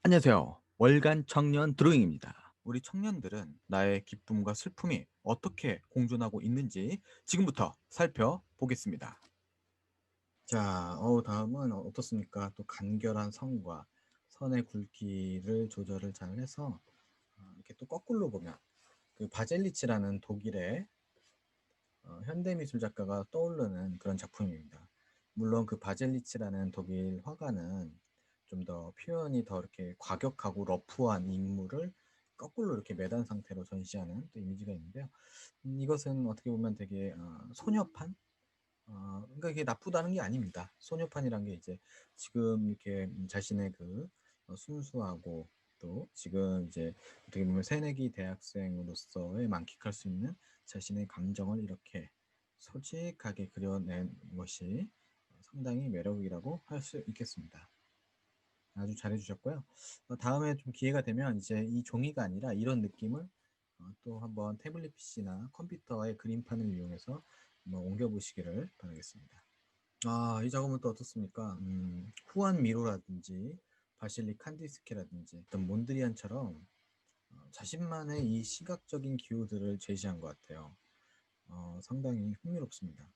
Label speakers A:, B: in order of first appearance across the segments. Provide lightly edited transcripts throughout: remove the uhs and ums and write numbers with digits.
A: 안녕하세요. 월간 청년 드로잉입니다. 우리 청년들은 나의 기쁨과 슬픔이 어떻게 공존하고 있는지 지금부터 살펴보겠습니다. 자, 다음은 어떻습니까? 또 간결한 선과 선의 굵기를 조절을 잘 해서 이렇게 또 거꾸로 보면 그 바젤리치라는 독일의 현대미술 작가가 떠오르는 그런 작품입니다. 물론 그 바젤리치라는 독일 화가는 좀 더 표현이 더 이렇게 과격하고 러프한 인물을 거꾸로 이렇게 매단 상태로 전시하는 또 이미지가 있는데요. 이것은 어떻게 보면 되게 소녀판? 그러니까 이게 나쁘다는 게 아닙니다. 소녀판이란 게 이제 지금 이렇게 자신의 그 순수하고 또 지금 이제 어떻게 보면 새내기 대학생으로서의 만끽할 수 있는 자신의 감정을 이렇게 솔직하게 그려낸 것이 상당히 매력이라고 할 수 있겠습니다. 아주 잘해주셨고요. 다음에 좀 기회가 되면 이제 이 종이가 아니라 이런 느낌을 또 한번 태블릿 PC나 컴퓨터의 그림판을 이용해서 한번 옮겨보시기를 바라겠습니다. 이 작업은 또 어떻습니까? 후안 미로라든지 바실리 칸디스케라든지 어떤 몬드리안처럼 자신만의 이 시각적인 기호들을 제시한 것 같아요. 상당히 흥미롭습니다.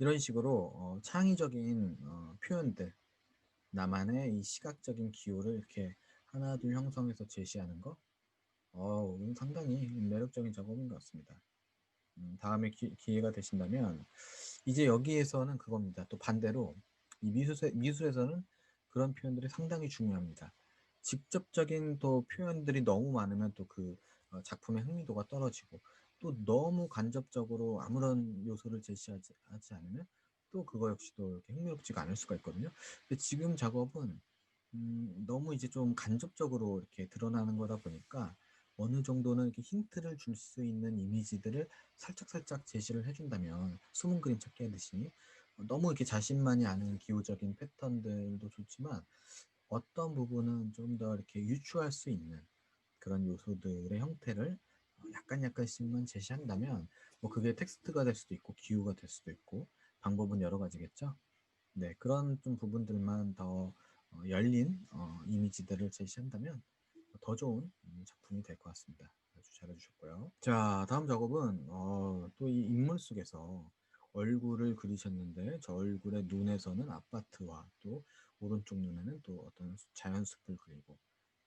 A: 이런 식으로 창의적인 표현들, 나만의 이 시각적인 기호를 이렇게 하나 둘 형성해서 제시하는 거, 상당히 매력적인 작업인 것 같습니다. 다음에 기회가 되신다면 이제 여기에서는 그겁니다. 또 반대로 이 미술에서는 그런 표현들이 상당히 중요합니다. 직접적인 또 표현들이 너무 많으면 또 그 작품의 흥미도가 떨어지고 또 너무 간접적으로 아무런 요소를 제시하지 않으면 또 그거 역시도 이렇게 흥미롭지가 않을 수가 있거든요. 근데 지금 작업은 너무 이제 좀 간접적으로 이렇게 드러나는 거다 보니까 어느 정도는 이렇게 힌트를 줄 수 있는 이미지들을 살짝살짝 제시를 해준다면 숨은 그림 찾기 하듯이 너무 이렇게 자신만이 아는 기호적인 패턴들도 좋지만 어떤 부분은 좀 더 이렇게 유추할 수 있는 그런 요소들의 형태를 약간씩만 제시한다면 뭐 그게 텍스트가 될 수도 있고 기호가 될 수도 있고 방법은 여러 가지겠죠. 네, 그런 좀 부분들만 더 열린 이미지들을 제시한다면 더 좋은 작품이 될 것 같습니다. 아주 잘해주셨고요. 자, 다음 작업은 또 이 인물 속에서 얼굴을 그리셨는데 저 얼굴의 눈에서는 아파트와 또 오른쪽 눈에는 또 어떤 자연숲을 그리고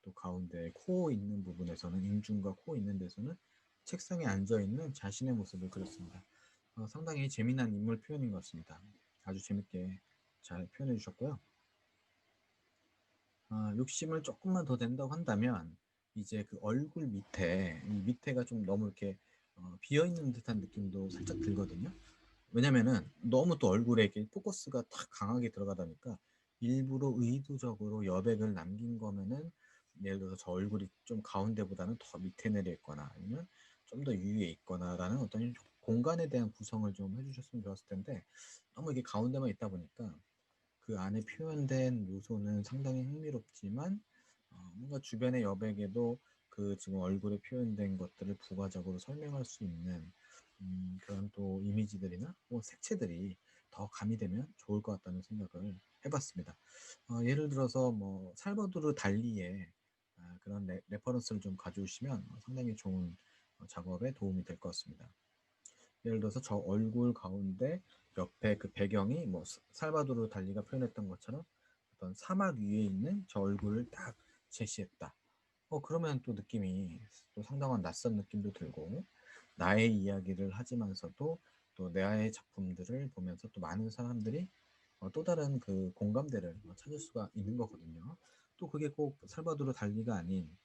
A: 또 가운데 코 있는 부분에서는 인중과 코 있는 데서는 책상에 앉아 있는 자신의 모습을 그렸습니다. 상당히 재미난 인물 표현인 것 같습니다. 아주 재밌게 잘 표현해 주셨고요. 욕심을 조금만 더 낸다고 한다면 이제 그 얼굴 밑에 이 밑에가 좀 너무 이렇게 비어 있는 듯한 느낌도 살짝 들거든요. 왜냐면은 너무 또 얼굴에 이렇게 포커스가 탁 강하게 들어가다 보니까 일부러 의도적으로 여백을 남긴 거면은 예를 들어서 저 얼굴이 좀 가운데보다는 더 밑에 내려 있거나 아니면 좀 더 위에 있거나라는 어떤 공간에 대한 구성을 좀 해주셨으면 좋았을 텐데 너무 이게 가운데만 있다 보니까 그 안에 표현된 요소는 상당히 흥미롭지만 뭔가 주변의 여백에도 그 지금 얼굴에 표현된 것들을 부가적으로 설명할 수 있는 그런 또 이미지들이나 뭐 색채들이 더 가미되면 좋을 것 같다는 생각을 해봤습니다. 예를 들어서 뭐 살바도르 달리의 그런 레퍼런스를 좀 가져오시면 상당히 좋은 작업에 도움이 될 것 같습니다. 예를 들어서 저 얼굴 가운데 옆에 그 배경이 뭐 살바도르 달리가 표현했던 것처럼 어떤 사막 위에 있는 저 얼굴을 딱 제시했다. 그러면 또 느낌이 또 상당한 낯선 느낌도 들고 나의 이야기를 하지만서도 또 나의 작품들을 보면서 또 많은 사람들이 또 다른 그 공감대를 찾을 수가 있는 거거든요. 또 그게 꼭 살바도르 달리가 아닌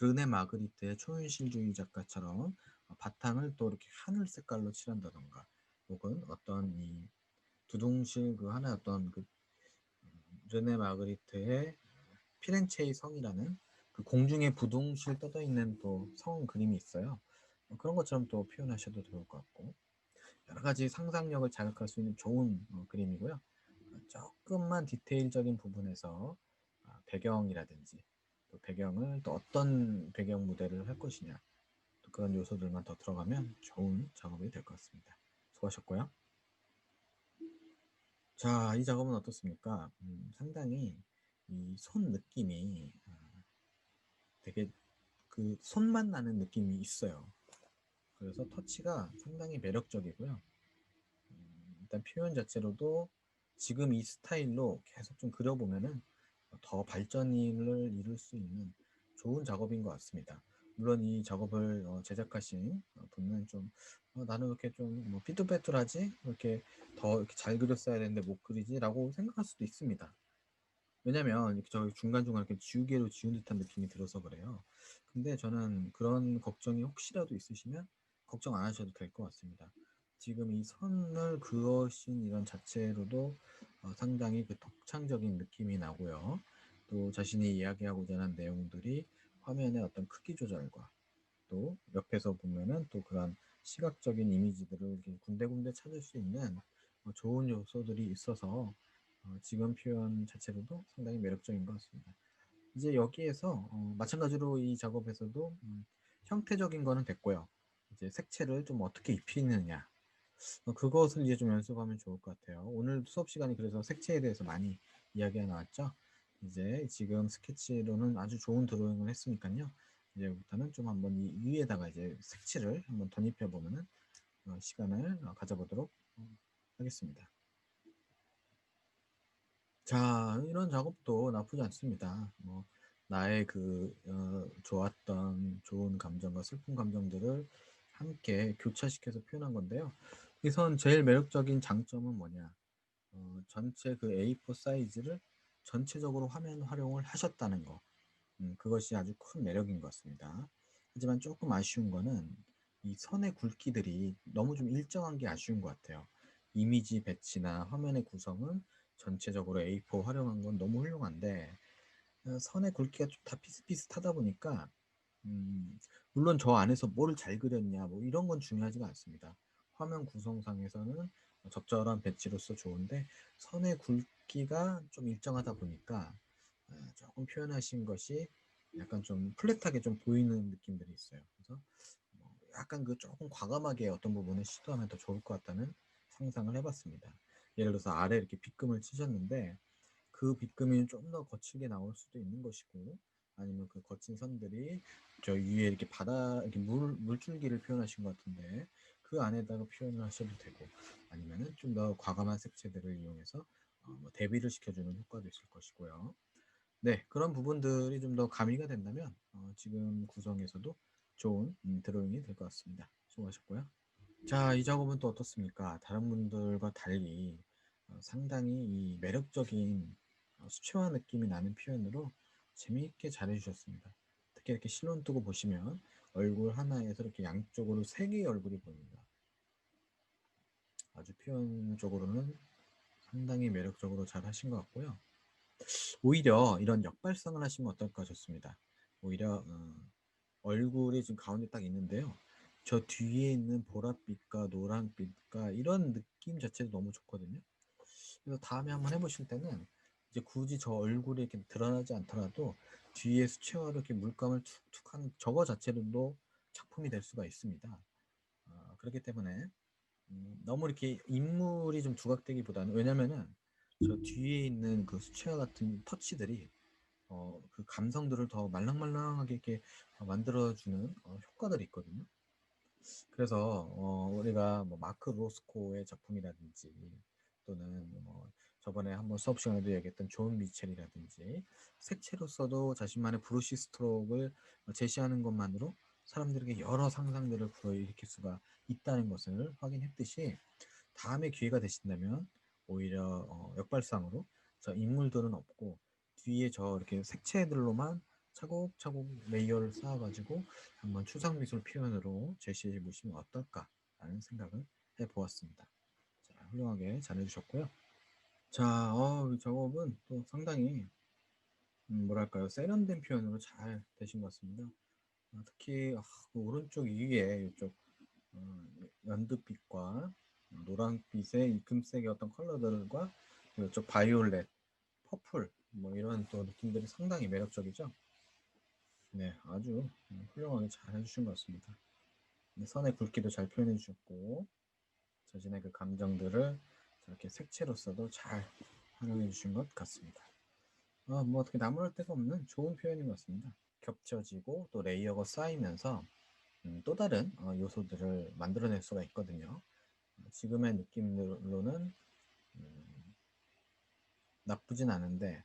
A: 르네 마그리트의 초현실주의 작가처럼 바탕을 또 이렇게 하늘 색깔로 칠한다던가 혹은 어떤 이 두둥실 그 하나의 어떤 그 르네 마그리트의 피렌체의 성이라는 그 공중에 부둥실 떠져 있는 또 성 그림이 있어요. 그런 것처럼 또 표현하셔도 좋을 것 같고 여러 가지 상상력을 자극할 수 있는 좋은 그림이고요. 조금만 디테일적인 부분에서 배경이라든지 또 배경을 또 어떤 배경 무대를 할 것이냐 또 그런 요소들만 더 들어가면 좋은 작업이 될 것 같습니다. 수고하셨고요. 자, 이 작업은 어떻습니까? 상당히 이 손 느낌이 되게 그 손만 나는 느낌이 있어요. 그래서 터치가 상당히 매력적이고요. 일단 표현 자체로도 지금 이 스타일로 계속 좀 그려보면은 더 발전을 이룰 수 있는 좋은 작업인 것 같습니다. 물론 이 작업을 제작하신 분은 좀 나는 이렇게 좀뭐 삐뚤빼뚤하지 이렇게 더 이렇게 잘 그렸어야 되는데 못 그리지라고 생각할 수도 있습니다. 왜냐면 이렇게 저 중간중간 이렇게 지우개로 지운 듯한 느낌이 들어서 그래요. 근데 저는 그런 걱정이 혹시라도 있으시면 걱정 안 하셔도 될 것 같습니다. 지금 이 선을 그으신 이런 자체로도 상당히 그 독창적인 느낌이 나고요. 또 자신이 이야기하고자 하는 내용들이 화면의 어떤 크기 조절과 또 옆에서 보면은 또 그런 시각적인 이미지들을 이렇게 군데군데 찾을 수 있는 좋은 요소들이 있어서 지금 표현 자체로도 상당히 매력적인 것 같습니다. 이제 여기에서 마찬가지로 이 작업에서도 형태적인 거는 됐고요. 이제 색채를 좀 어떻게 입히느냐 그것을 이제 좀 연습하면 좋을 것 같아요. 오늘 수업 시간이 그래서 색채에 대해서 많이 이야기가 나왔죠. 이제 지금 스케치로는 아주 좋은 드로잉을 했으니까요. 이제부터는 좀 한번 이 위에다가 이제 색칠을 한번 덧입혀 보면은 시간을 가져보도록 하겠습니다. 자, 이런 작업도 나쁘지 않습니다. 뭐 나의 그 좋았던 좋은 감정과 슬픈 감정들을 함께 교차시켜서 표현한 건데요. 우선 제일 매력적인 장점은 뭐냐? 전체 그 A4 사이즈를 전체적으로 화면 활용을 하셨다는 거. 그것이 아주 큰 매력인 것 같습니다. 하지만 조금 아쉬운 거는 이 선의 굵기들이 너무 좀 일정한 게 아쉬운 것 같아요. 이미지 배치나 화면의 구성은 전체적으로 A4 활용한 건 너무 훌륭한데 선의 굵기가 좀 다 비슷비슷하다 보니까 물론 저 안에서 뭘 잘 그렸냐 뭐 이런 건 중요하지가 않습니다. 화면 구성상에서는 적절한 배치로서 좋은데 선의 굵기가 좀 일정하다 보니까 조금 표현하신 것이 약간 좀 플랫하게 좀 보이는 느낌들이 있어요. 그래서 약간 그 조금 과감하게 어떤 부분을 시도하면 더 좋을 것 같다는 상상을 해봤습니다. 예를 들어서 아래 이렇게 빗금을 치셨는데 그 빗금이 좀 더 거칠게 나올 수도 있는 것이고 아니면 그 거친 선들이 저 위에 이렇게 바다 이렇게 물줄기를 표현하신 것 같은데 그 안에다가 표현을 하셔도 되고 아니면은 좀 더 과감한 색채들을 이용해서 뭐 대비를 시켜주는 효과도 있을 것이고요. 네, 그런 부분들이 좀 더 가미가 된다면 지금 구성에서도 좋은 드로잉이 될 것 같습니다. 수고하셨고요. 자, 이 작업은 또 어떻습니까? 다른 분들과 달리 상당히 이 매력적인 수채화 느낌이 나는 표현으로 재미있게 잘해주셨습니다. 특히 이렇게 실눈 뜨고 보시면 얼굴 하나에서 이렇게 양쪽으로 세 개의 얼굴이 보입니다. 아주 표현적으로는 상당히 매력적으로 잘 하신 것 같고요. 오히려 이런 역발상을 하시면 어떨까 싶습니다. 오히려 얼굴이 지금 가운데 딱 있는데요. 저 뒤에 있는 보랏빛과 노란빛과 이런 느낌 자체도 너무 좋거든요. 그래서 다음에 한번 해보실 때는 이제 굳이 저 얼굴이 이렇게 드러나지 않더라도 뒤에 수채화로 이렇게 물감을 툭툭 하는 저거 자체로도 작품이 될 수가 있습니다. 그렇기 때문에 너무 이렇게 인물이 좀 두각되기보다는 왜냐면은 저 뒤에 있는 그 수채화 같은 터치들이 그 감성들을 더 말랑말랑하게 이렇게 만들어주는 효과들이 있거든요. 그래서 우리가 뭐 마크 로스코의 작품이라든지 또는 뭐 저번에 한번 수업 시간에도 얘기했던 존 미첼이라든지 색채로서도 자신만의 브러쉬 스트로크를 제시하는 것만으로 사람들에게 여러 상상들을 불러일으킬 수가 있다는 것을 확인했듯이 다음에 기회가 되신다면 오히려 역발상으로 저 인물들은 없고 뒤에 저 이렇게 색채들로만 차곡차곡 레이어를 쌓아가지고 한번 추상 미술 표현으로 제시해 보시면 어떨까라는 생각을 해보았습니다. 자, 훌륭하게 잘해주셨고요. 자, 이 작업은 또 상당히 뭐랄까요 세련된 표현으로 잘 되신 것 같습니다. 특히 그 오른쪽 위에 이쪽 어, 연두빛과 노란빛의 이 금색의 어떤 컬러들과 이쪽 바이올렛, 퍼플 뭐 이런 또 느낌들이 상당히 매력적이죠. 네, 아주 훌륭하게 잘 해주신 것 같습니다. 선의 굵기도 잘 표현해 주셨고 자신의 그 감정들을 저렇게 색채로서도 잘 활용해 주신 것 같습니다. 뭐 어떻게 나무랄 데가 없는 좋은 표현인 것 같습니다. 겹쳐지고 또 레이어가 쌓이면서 또 다른 요소들을 만들어낼 수가 있거든요. 지금의 느낌으로는 음, 나쁘진 않은데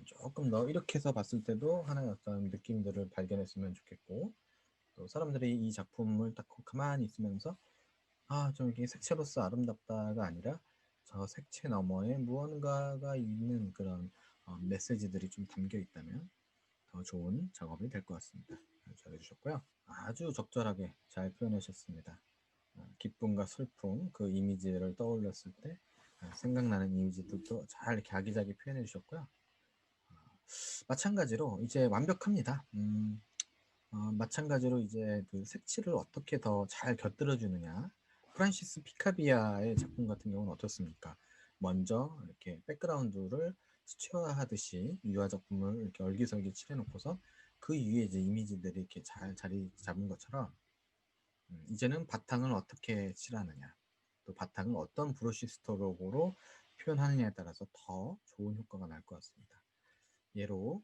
A: 조금 더 이렇게 해서 봤을 때도 하나의 어떤 느낌들을 발견했으면 좋겠고, 또 사람들이 이 작품을 딱 가만히 있으면서 좀 이게 색채로서 아름답다가 아니라 저 색채 너머에 무언가가 있는 그런 메시지들이 좀 담겨 있다면 더 좋은 작업이 될 것 같습니다. 잘해주셨고요. 아주 적절하게 잘 표현하셨습니다. 기쁨과 슬픔, 그 이미지를 떠올렸을 때 생각나는 이미지들도 잘 이렇게 아기자기 표현해 주셨고요. 마찬가지로 이제 완벽합니다. 마찬가지로 이제 그 색칠을 어떻게 더 잘 곁들여 주느냐. 프란시스 피카비아의 작품 같은 경우는 어떻습니까? 먼저 이렇게 백그라운드를 수채화하듯이 유화 작품을 이렇게 얼기설기 칠해놓고서 그 위에 이제 이미지들이 이렇게 잘 자리 잡은 것처럼 이제는 바탕을 어떻게 칠하느냐, 또 바탕을 어떤 브러쉬 스트로크로 표현하느냐에 따라서 더 좋은 효과가 날 것 같습니다. 예로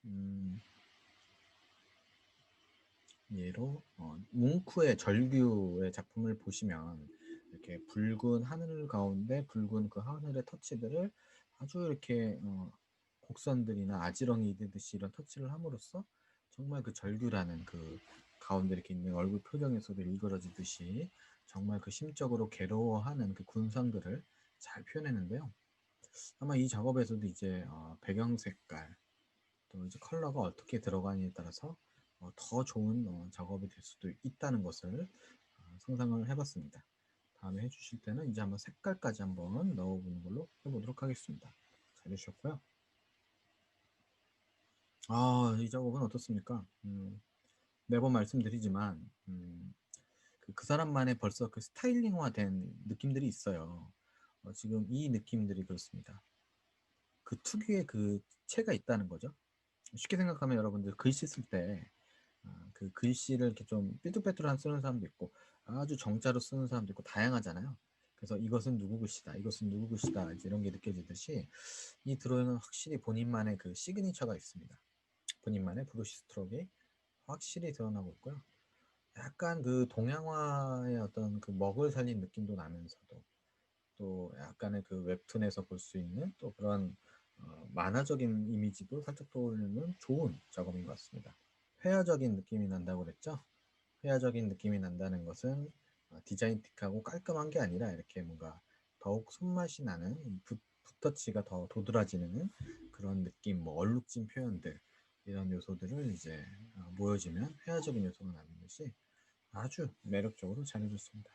A: 뭉크의 절규의 작품을 보시면 이렇게 붉은 하늘 가운데 붉은 그 하늘의 터치들을 아주 이렇게 곡선들이나 아지랑이 이듯이 이런 터치를 함으로써 정말 그 절규라는 그 가운데 이렇게 있는 얼굴 표정에서도 일그러지듯이 정말 그 심적으로 괴로워하는 그 군상들을 잘 표현했는데요. 아마 이 작업에서도 이제 배경 색깔 또 이제 컬러가 어떻게 들어가냐에 따라서 더 좋은 작업이 될 수도 있다는 것을 상상을 해봤습니다. 다음에 해주실 때는 이제 한번 색깔까지 한번 넣어보는 걸로 해보도록 하겠습니다. 잘 해주셨고요. 이 작업은 어떻습니까? 매번 말씀드리지만 그 사람만의 벌써 그 스타일링화된 느낌들이 있어요. 지금 이 느낌들이 그렇습니다. 그 특유의 그 체가 있다는 거죠. 쉽게 생각하면 여러분들 글씨 쓸 때 그 글씨를 이렇게 좀 삐뚤빼뚤한 쓰는 사람도 있고 아주 정자로 쓰는 사람도 있고 다양하잖아요. 그래서 이것은 누구 글씨다, 이것은 누구 글씨다 이제 이런 게 느껴지듯이 이 드로잉은 확실히 본인만의 그 시그니처가 있습니다. 본인만의 브러쉬 스트로크가 확실히 드러나고 있고요. 약간 그 동양화의 어떤 그 먹을 살린 느낌도 나면서도 또 약간의 그 웹툰에서 볼 수 있는 또 그런 만화적인 이미지도 살짝 떠올리는 좋은 작업인 것 같습니다. 회화적인 느낌이 난다고 그랬죠? 회화적인 느낌이 난다는 것은 디자인틱하고 깔끔한 게 아니라 이렇게 뭔가 더욱 손맛이 나는 붓터치가 더 도드라지는 그런 느낌, 뭐 얼룩진 표현들 이런 요소들을 이제 모여지면 회화적인 요소가 나는 것이 아주 매력적으로 잘해줬습니다.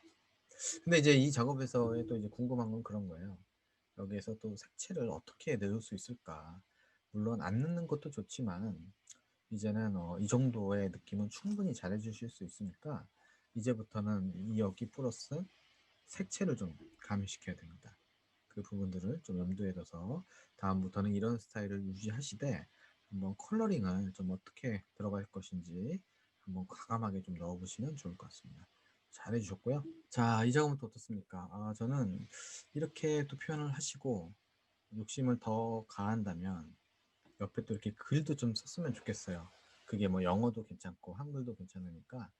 A: 근데 이제 이 작업에서의 또 이제 궁금한 건 그런 거예요. 여기에서 또 색채를 어떻게 넣을 수 있을까? 물론 안 넣는 것도 좋지만 이제는 이 정도의 느낌은 충분히 잘해 주실 수 있으니까 이제부터는 이 여기 플러스 색채를 좀 가미시켜야 됩니다. 그 부분들을 좀 염두에 둬서 다음부터는 이런 스타일을 유지하시되 한번 컬러링을 좀 어떻게 들어갈 것인지 한번 과감하게 좀 넣어보시면 좋을 것 같습니다. 잘 해주셨고요. 자, 이 작업은 또 어떻습니까? 저는 이렇게 또 표현을 하시고 욕심을 더 가한다면 옆에 또 이렇게 글도 좀 썼으면 좋겠어요. 그게 뭐 영어도 괜찮고 한글도 괜찮으니까.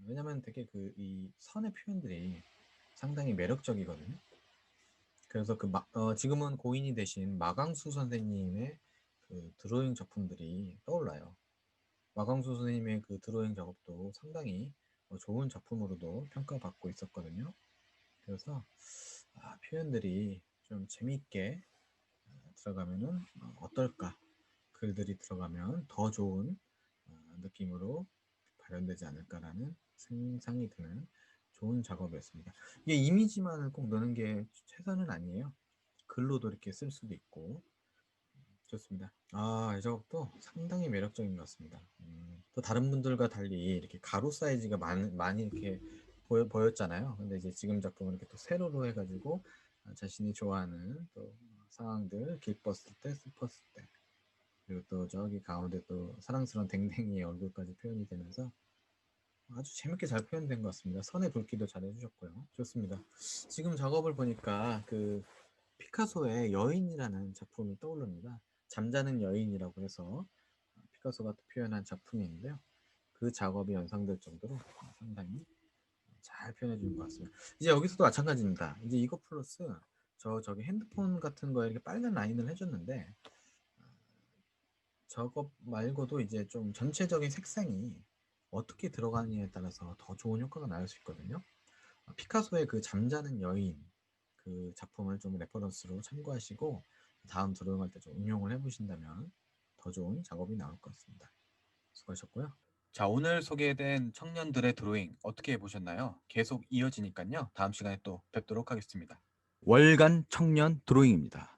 A: 왜냐면 되게 그 이 선의 표현들이 상당히 매력적이거든요. 그래서 지금은 고인이 되신 마강수 선생님의 그 드로잉 작품들이 떠올라요. 마강수 선생님의 그 드로잉 작업도 상당히 좋은 작품으로도 평가받고 있었거든요. 그래서 표현들이 좀 재미있게 들어가면은 어떨까? 글들이 들어가면 더 좋은 느낌으로 발현되지 않을까라는 생각이 드는 좋은 작업이었습니다. 이게 이미지만을 꼭 넣는 게 최선은 아니에요. 글로도 이렇게 쓸 수도 있고 좋습니다. 이 작업도 상당히 매력적인 것 같습니다. 또 다른 분들과 달리 이렇게 가로 사이즈가 많이 이렇게 보였잖아요. 근데 이제 지금 작품은 이렇게 또 세로로 해가지고 자신이 좋아하는 또 상황들 기뻤을 때, 슬펐을 때 그리고 또 저기 가운데 또 사랑스러운 댕댕이의 얼굴까지 표현이 되면서 아주 재밌게 잘 표현된 것 같습니다. 선의 굵기도 잘 해주셨고요. 좋습니다. 지금 작업을 보니까 그 피카소의 여인이라는 작품이 떠오릅니다. 잠자는 여인이라고 해서 피카소가 또 표현한 작품이 있는데요. 그 작업이 연상될 정도로 상당히 잘 표현해 주는 것 같습니다. 이제 여기서도 마찬가지입니다. 이제 이거 플러스 저기 핸드폰 같은 거에 이렇게 빨간 라인을 해줬는데 저거 말고도 이제 좀 전체적인 색상이 어떻게 들어가느냐에 따라서 더 좋은 효과가 나올 수 있거든요. 피카소의 그 잠자는 여인 그 작품을 좀 레퍼런스로 참고하시고 다음 드로잉할 때 좀 응용을 해보신다면 더 좋은 작업이 나올 것 같습니다. 수고하셨고요.
B: 자, 오늘 소개된 청년들의 드로잉 어떻게 보셨나요? 계속 이어지니까요. 다음 시간에 또 뵙도록 하겠습니다.
C: 월간 청년 드로잉입니다.